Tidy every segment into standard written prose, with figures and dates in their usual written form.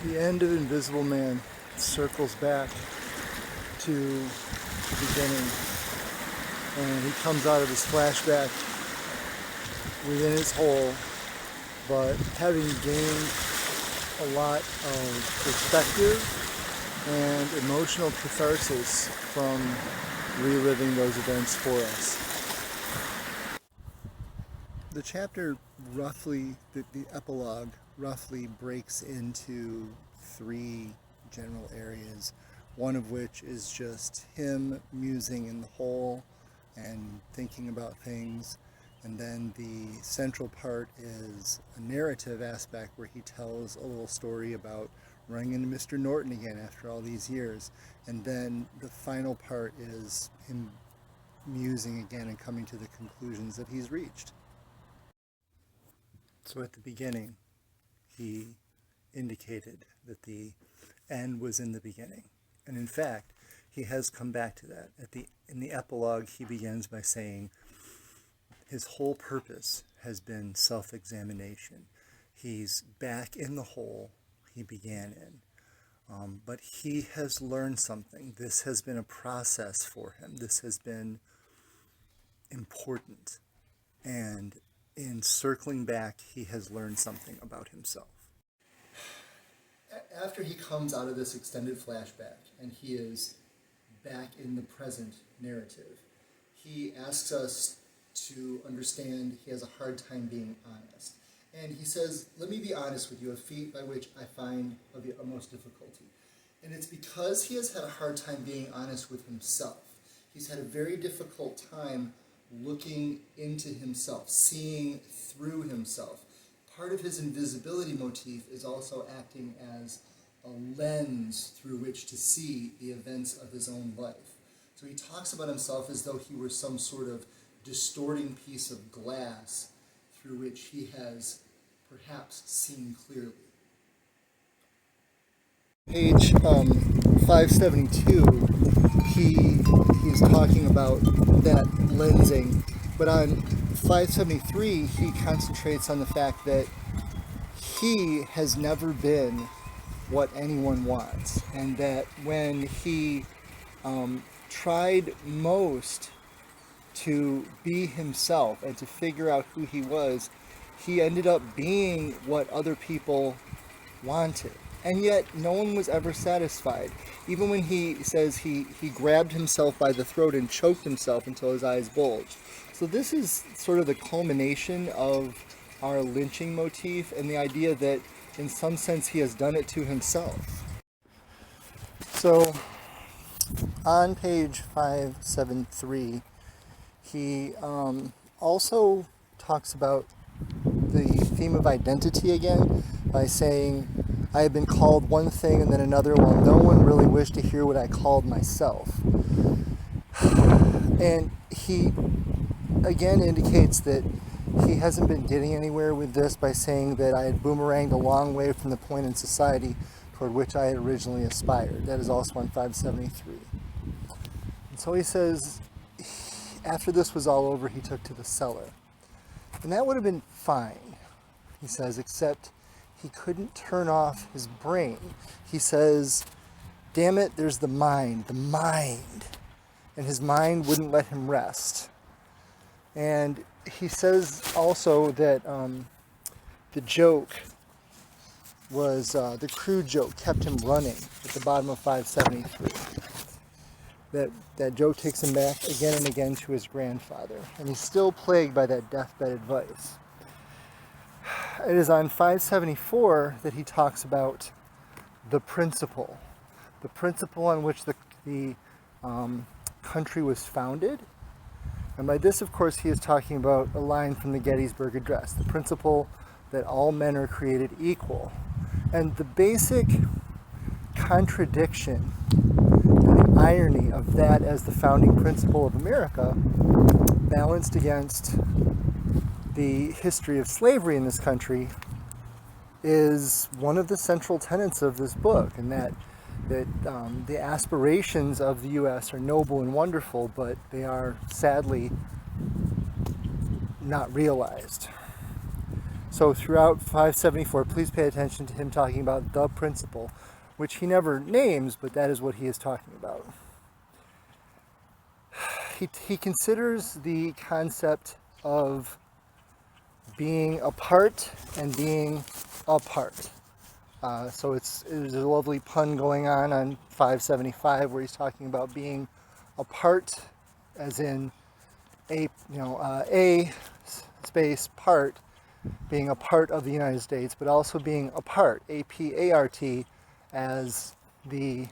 The end of Invisible Man circles back to the beginning, and he comes out of his flashback within his hole, but having gained a lot of perspective and emotional catharsis from reliving those events for us. The chapter roughly, the epilogue roughly breaks into three general areas, one of which is just him musing in the hole and thinking about things, and then the central part is a narrative aspect where he tells a little story about running into Mr. Norton again after all these years, and then the final part is him musing again and coming to the conclusions that he's reached. So at the beginning, he indicated that the end was in the beginning. And in fact, he has come back to that. In the epilogue, he begins by saying his whole purpose has been self-examination. He's back in the hole he began in. But he has learned something. This has been a process for him. This has been important. And in circling back, he has learned something about himself. After he comes out of this extended flashback and he is back in the present narrative, he asks us to understand he has a hard time being honest. And he says, let me be honest with you, a feat by which I find of the utmost difficulty. And it's because he has had a hard time being honest with himself. He's had a very difficult time looking into himself, seeing through himself. Part of his invisibility motif is also acting as a lens through which to see the events of his own life. So he talks about himself as though he were some sort of distorting piece of glass through which he has perhaps seen clearly. Page 572, he's talking about that lensing, but on 573 he concentrates on the fact that he has never been what anyone wants, and that when he tried most to be himself and to figure out who he was, he ended up being what other people wanted. And yet no one was ever satisfied. Even when he says he grabbed himself by the throat and choked himself until his eyes bulged. So this is sort of the culmination of our lynching motif and the idea that in some sense he has done it to himself. So on page 573, he also talks about the theme of identity again by saying, I have been called one thing and then another, while no one really wished to hear what I called myself. And he again indicates that he hasn't been getting anywhere with this by saying that I had boomeranged a long way from the point in society toward which I had originally aspired. That is also on 573. And so he says, after this was all over, he took to the cellar. And that would have been fine, he says, except he couldn't turn off his brain. He says, damn it, there's the mind. And his mind wouldn't let him rest. And he says also that the joke was, the crude joke kept him running at the bottom of 573. That joke takes him back again and again to his grandfather. And he's still plagued by that deathbed advice. It is on 574 that he talks about the principle on which the country was founded. And by this, of course, he is talking about a line from the Gettysburg Address, the principle that all men are created equal. And the basic contradiction and the irony of that as the founding principle of America, balanced against the history of slavery in this country, is one of the central tenets of this book, and that the aspirations of the U.S. are noble and wonderful, but they are sadly not realized. So throughout 574, please pay attention to him talking about the principle, which he never names, but that is what he is talking about. He considers the concept of being apart and being apart. So there's a lovely pun going on 575 where he's talking about being apart, as in a space part, being a part of the United States, but also being apart, A-P-A-R-T, as the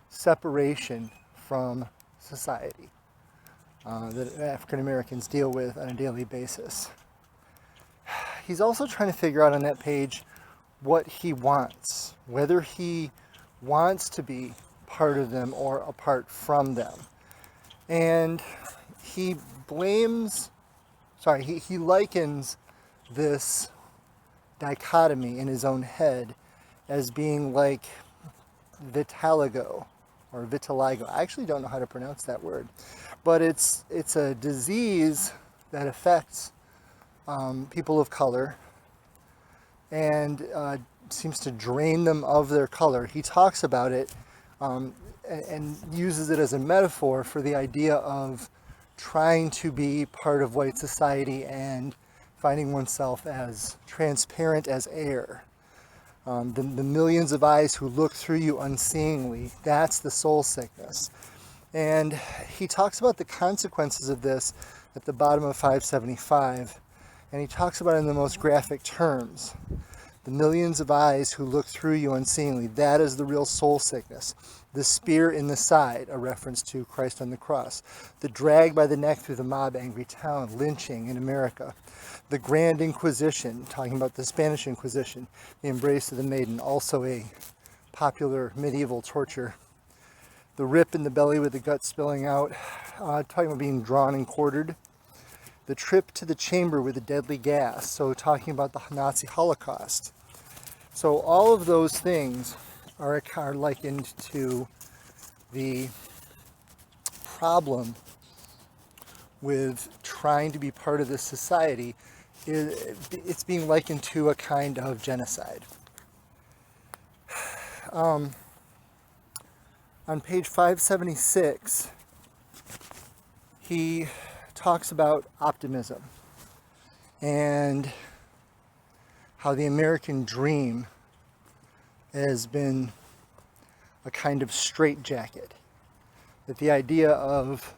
separation from society that African Americans deal with on a daily basis. He's also trying to figure out on that page what he wants, whether he wants to be part of them or apart from them. And he likens this dichotomy in his own head as being like vitiligo or vitiligo. I actually don't know how to pronounce that word, but it's a disease that affects people of color and seems to drain them of their color. He talks about it and uses it as a metaphor for the idea of trying to be part of white society and finding oneself as transparent as air. The millions of eyes who look through you unseeingly, that's the soul sickness. And he talks about the consequences of this at the bottom of 575, and he talks about it in the most graphic terms. The millions of eyes who look through you unseeingly, that is the real soul sickness. The spear in the side, a reference to Christ on the cross. The drag by the neck through the mob-angry town, lynching in America. The Grand Inquisition, talking about the Spanish Inquisition. The embrace of the maiden, also a popular medieval torture. The rip in the belly with the gut spilling out, talking about being drawn and quartered. The trip to the chamber with the deadly gas, so talking about the Nazi Holocaust. So all of those things are likened to the problem with trying to be part of this society. It's being likened to a kind of genocide. On page 576, he talks about optimism and how the American dream has been a kind of straitjacket. That the idea of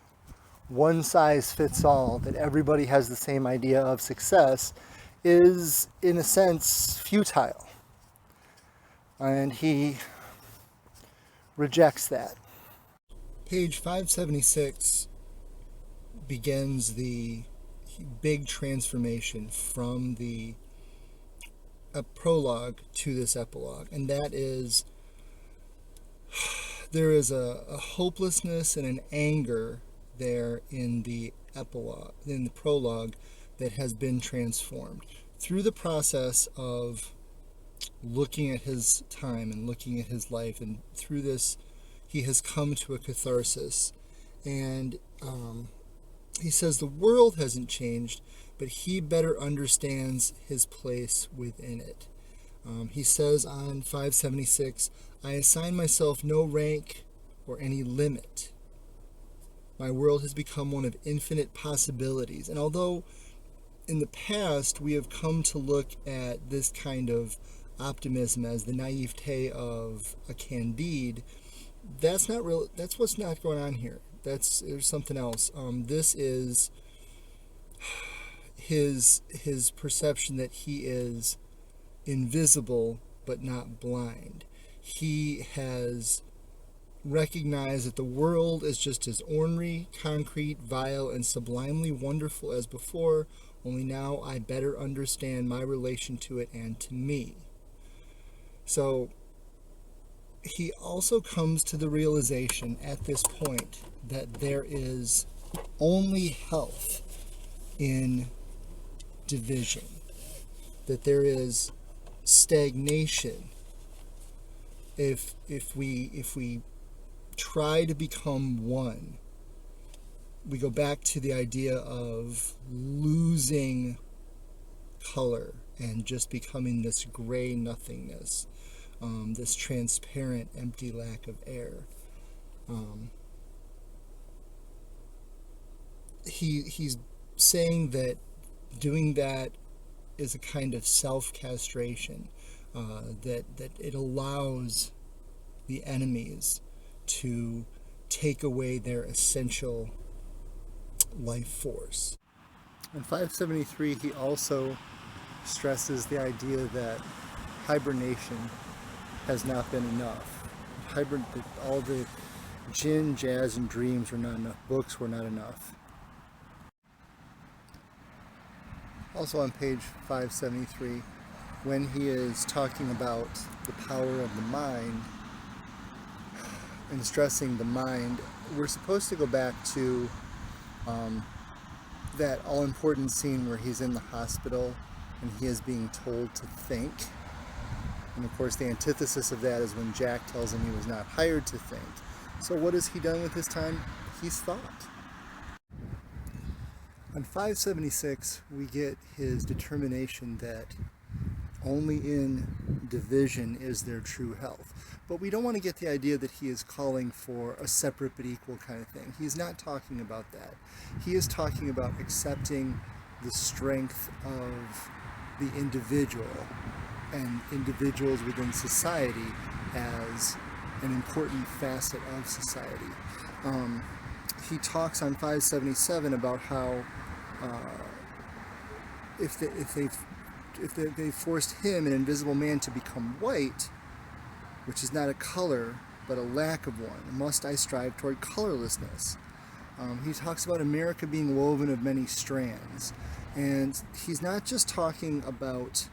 one size fits all, that everybody has the same idea of success, is in a sense futile. And he rejects that. Page 576 begins the big transformation from a prologue to this epilogue, and that is there is a hopelessness and an anger there in the epilogue, in the prologue, that has been transformed through the process of looking at his time and looking at his life, and through this he has come to a catharsis. And he says the world hasn't changed, but he better understands his place within it. He says on 576, I assign myself no rank or any limit. My world has become one of infinite possibilities. And although in the past we have come to look at this kind of optimism as the naivete of a Candide, that's not real. That's what's not going on here. There's something else. This is his perception that he is invisible but not blind. He has recognized that the world is just as ornery, concrete, vile, and sublimely wonderful as before, only now I better understand my relation to it and to me. So he also comes to the realization at this point that there is only health in division, that there is stagnation if we try to become one. We go back to the idea of losing color and just becoming this gray nothingness, this transparent, empty lack of air. He's saying that doing that is a kind of self-castration, that it allows the enemies to take away their essential life force. In 573, he also stresses the idea that hibernation has not been enough. All the gin, jazz, and dreams were not enough. Books were not enough. Also on page 573, when he is talking about the power of the mind and stressing the mind, we're supposed to go back to that all-important scene where he's in the hospital and he is being told to think. And of course the antithesis of that is when Jack tells him he was not hired to think. So what has he done with his time? He's thought. On 576, we get his determination that only in division is there true health. But we don't want to get the idea that he is calling for a separate but equal kind of thing. He's not talking about that. He is talking about accepting the strength of the individual and individuals within society as an important facet of society. He talks on 577 about how if they forced him, an invisible man, to become white, which is not a color but a lack of one, must I strive toward colorlessness? He talks about America being woven of many strands, and he's not just talking about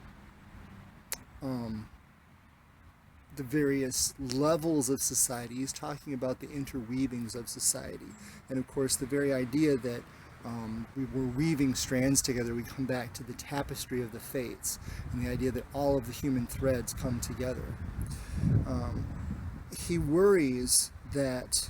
the various levels of society. He's talking about the interweavings of society, and of course the very idea that we're weaving strands together. We come back to the tapestry of the fates and the idea that all of the human threads come together. He worries that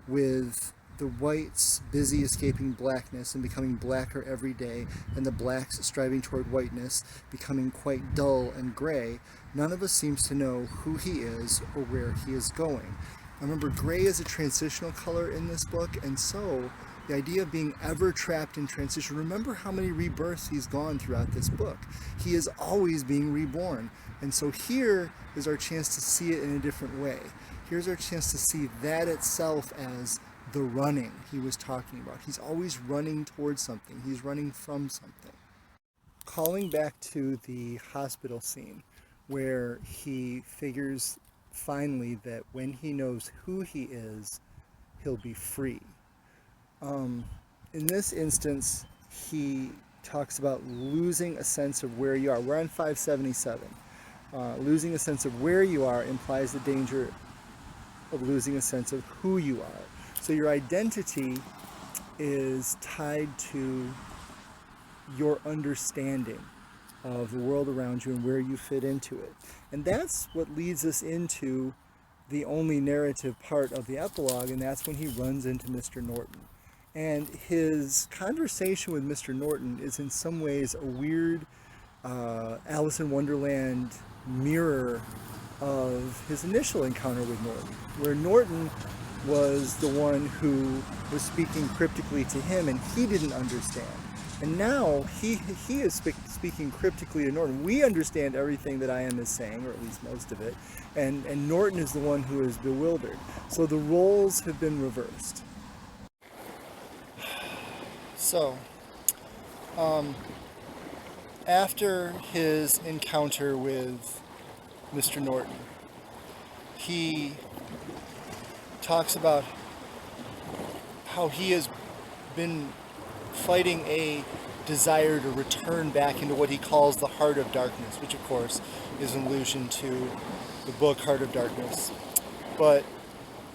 with the whites busy escaping blackness and becoming blacker every day, and the blacks striving toward whiteness becoming quite dull and gray, none of us seems to know who he is or where he is going. Remember, gray is a transitional color in this book, and so the idea of being ever trapped in transition. Remember how many rebirths he's gone throughout this book. He is always being reborn. And so here is our chance to see it in a different way. Here's our chance to see that itself as the running he was talking about. He's always running towards something. He's running from something. Calling back to the hospital scene where he figures finally that when he knows who he is, he'll be free. In this instance, he talks about losing a sense of where you are. We're on 577. Losing a sense of where you are implies the danger of losing a sense of who you are. So your identity is tied to your understanding of the world around you and where you fit into it. And that's what leads us into the only narrative part of the epilogue, and that's when he runs into Mr. Norton. And his conversation with Mr. Norton is in some ways a weird Alice in Wonderland mirror of his initial encounter with Norton, where Norton was the one who was speaking cryptically to him and he didn't understand. And now he is speaking cryptically to Norton. We understand everything that I am is saying, or at least most of it, and Norton is the one who is bewildered. So the roles have been reversed. So, after his encounter with Mr. Norton, he talks about how he has been fighting a desire to return back into what he calls the heart of darkness, which of course is an allusion to the book Heart of Darkness. But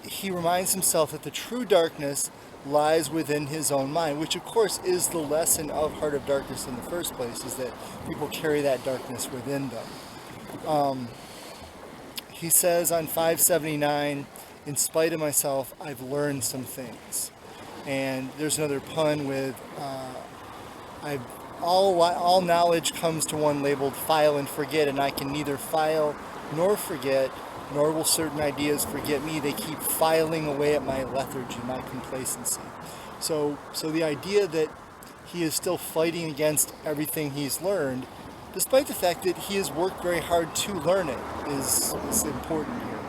he reminds himself that the true darkness lies within his own mind, which of course is the lesson of Heart of Darkness in the first place, is that people carry that darkness within them. He says on 579, in spite of myself, I've learned some things. And there's another pun with, all knowledge comes to one labeled file and forget, and I can neither file nor forget, nor will certain ideas forget me. They keep filing away at my lethargy, my complacency. So the idea that he is still fighting against everything he's learned, despite the fact that he has worked very hard to learn it, is important here.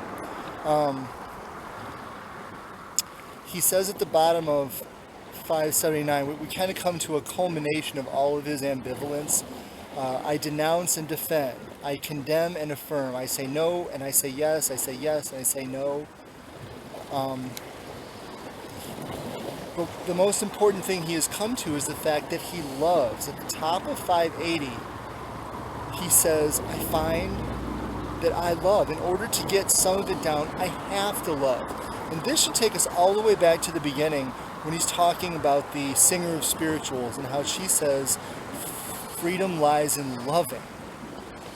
He says at the bottom of 579, we kind of come to a culmination of all of his ambivalence. I denounce and defend. I condemn and affirm. I say no and I say yes. I say yes and I say no. But the most important thing he has come to is the fact that he loves. At the top of 580, he says, I find that I love. In order to get some of it down, I have to love. And this should take us all the way back to the beginning when he's talking about the singer of spirituals and how she says, freedom lies in loving.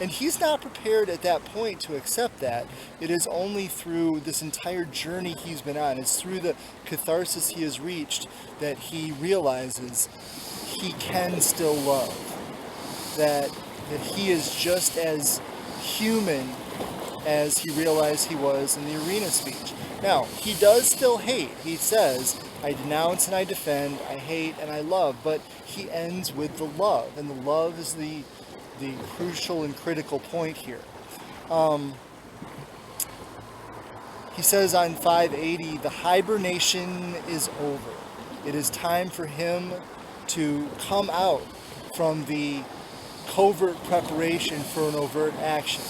And he's not prepared at that point to accept that. It is only through this entire journey he's been on, it's through the catharsis he has reached that he realizes he can still love. That he is just as human as he realized he was in the arena speech. Now, he does still hate. He says, I denounce and I defend, I hate and I love, but he ends with the love, and the love is the crucial and critical point here. He says on 580, the hibernation is over. It is time for him to come out from the covert preparation for an overt action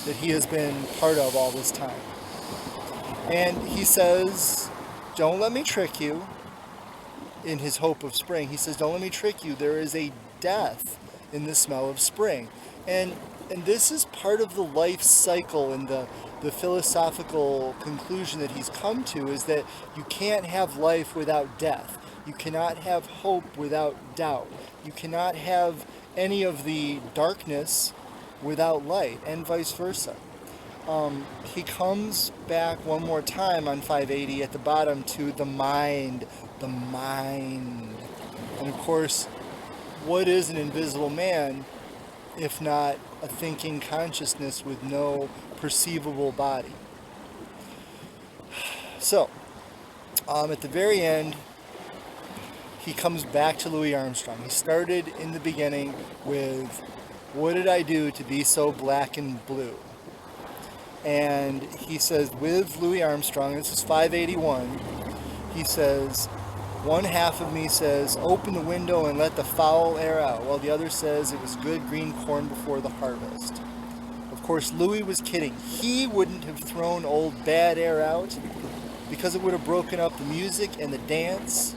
that he has been part of all this time. And he says, don't let me trick you. In his hope of spring, he says, don't let me trick you. There is a death in the smell of spring. And this is part of the life cycle and the philosophical conclusion that he's come to, is that you can't have life without death. You cannot have hope without doubt. You cannot have any of the darkness without light, and vice versa. He comes back one more time on 580 at the bottom to the mind. The mind. And of course, what is an invisible man if not a thinking consciousness with no perceivable body? So, at the very end, he comes back to Louis Armstrong. He started in the beginning with, what did I do to be so black and blue? And he says, with Louis Armstrong, this is 581, he says, one half of me says, open the window and let the foul air out, while the other says it was good green corn before the harvest. Of course, Louis was kidding. He wouldn't have thrown old bad air out because it would have broken up the music and the dance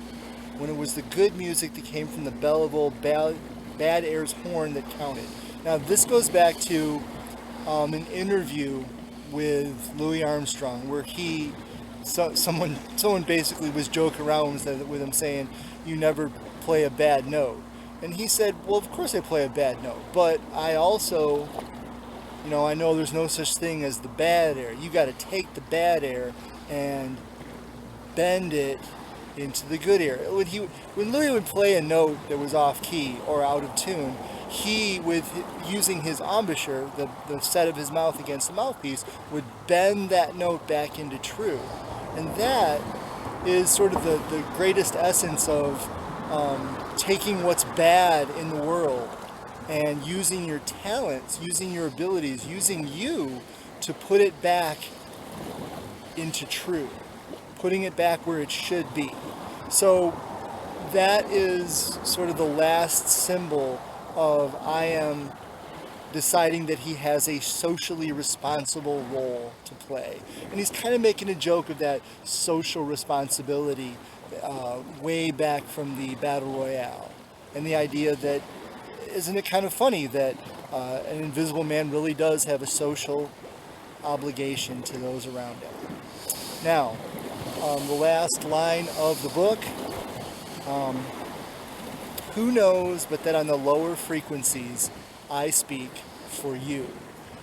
when it was the good music that came from the bell of old bad air's horn that counted. Now, this goes back to an interview with Louis Armstrong where someone basically was joking around with him saying, you never play a bad note. And he said, well, of course I play a bad note, but I also, I know there's no such thing as the bad air. You got to take the bad air and bend it into the good air. When Louis would play a note that was off key or out of tune, he, with using his embouchure, the set of his mouth against the mouthpiece, would bend that note back into true. And that is sort of the greatest essence of taking what's bad in the world and using your talents, using your abilities, using you to put it back into true, putting it back where it should be. So that is sort of the last symbol of I am deciding that he has a socially responsible role to play. And he's kind of making a joke of that social responsibility way back from the Battle Royale. And the idea that, isn't it kind of funny that an invisible man really does have a social obligation to those around him. Now, the last line of the book, who knows but that on the lower frequencies I speak for you.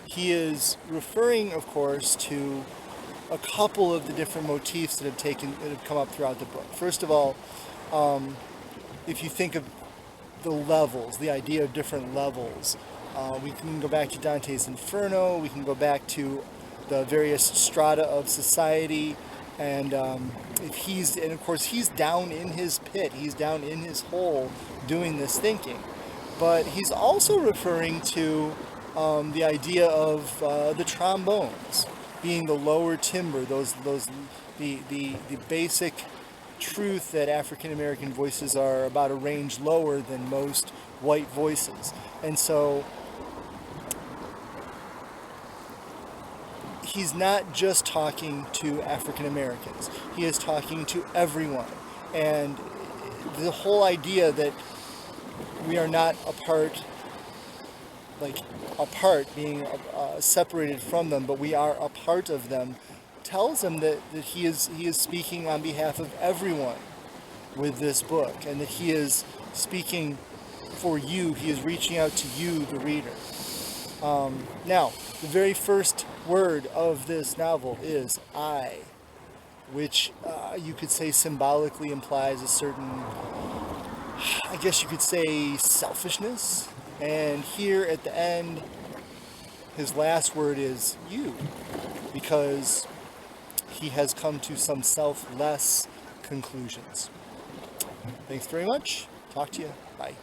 He is referring, of course, to a couple of the different motifs that have come up throughout the book. First of all, if you think of the levels, the idea of different levels. We can go back to Dante's Inferno. We can go back to the various strata of society, and and of course he's down in his pit, he's down in his hole doing this thinking. But he's also referring to the idea of the trombones being the lower timbre, the basic truth that African American voices are about a range lower than most white voices. And so he's not just talking to African Americans, he is talking to everyone. And the whole idea that we are not being separated from them, but we are a part of them, tells him that he is speaking on behalf of everyone with this book, and that he is speaking for you. He is reaching out to you, the reader. Now, the very first word of this novel is I, which you could say symbolically implies a certain, I guess you could say, selfishness. And here at the end, his last word is you, because he has come to some selfless conclusions. Thanks very much. Talk to you. Bye.